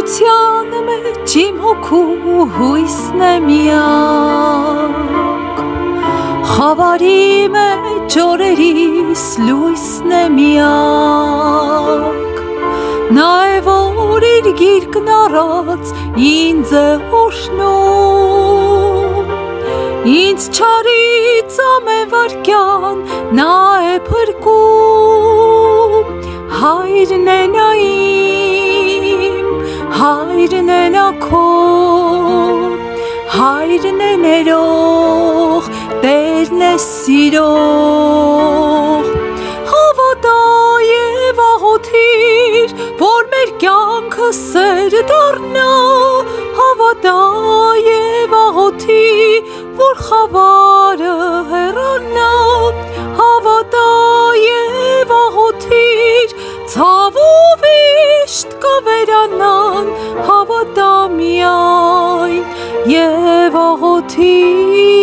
Տխրության մեջ իմ հոգու հույսն է միակ, խավարի մեջ օրերիս լույսն է միակ, նա է որ իր գիրկն առած ինձ է օշնում, ինձ չարից ամեն վարկյան նա է փրկում, հայրն է նա իմ, հայրն է նա քո, հայրն է ներող, Տերն է սիրող, հավատա և աղոթիր, որ մեր կյանքը սեր դառնա, հավատա և աղոթիր, որ խավարը հեռանա, հավատա և աղոթիր, ցավ ու վիշտ կվերանան, հավատա միայն և աղոթիր,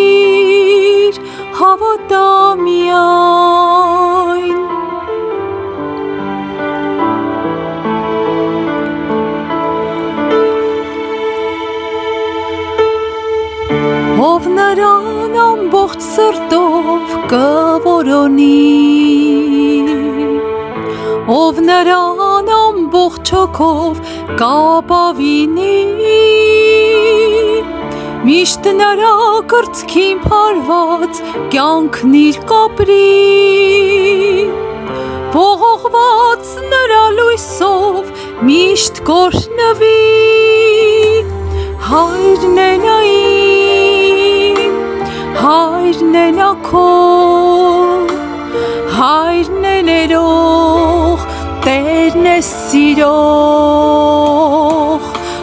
հավատա միայն։ Ով նրան ամբողջ սրտով կորոնի, ով նրան ամբողջ հոգով կապավինի, միշտ նրա կրծքին փարված կյանքն իր կապրի, ողողված նրա լույսով միշտ կօրհնվի, հայրն է նա իմ, հայրն է նա քո, հայրն է ներող, Տերն է սիրող,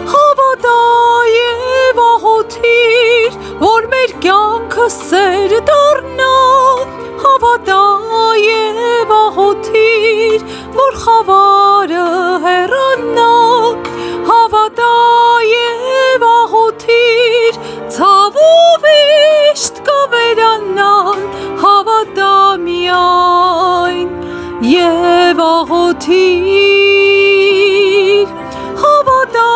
հավատա և աղոթիր, որ մեր կյանքը սեր դառնա, հավատա և աղոթիր, որ խավարը հեռանա, հավատա և աղոթիր, ցավ ու վիշտ կվերանան, հավատա միայն և աղոթիր, հավատա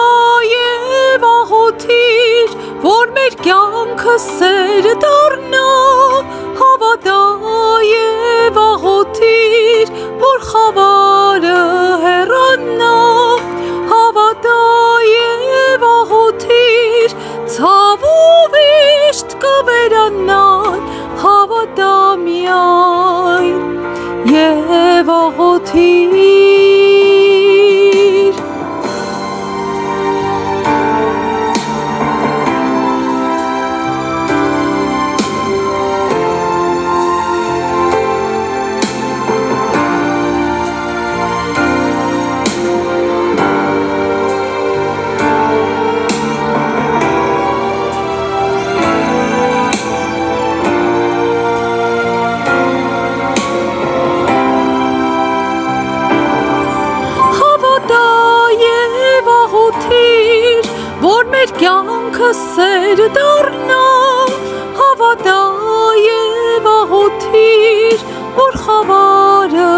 և աղոթիր, որ մեր կյանքը սեր դառնա, հավատա և աղոթիր, որ խավարը հեռանա, հավատա և աղոթիր, ցավ ու վիշտ կվերանան, հավատա միայն և աղոթիր։ Որ մեր կյանքը սեր դառնա, հավատա և աղոթիր, որ խավարը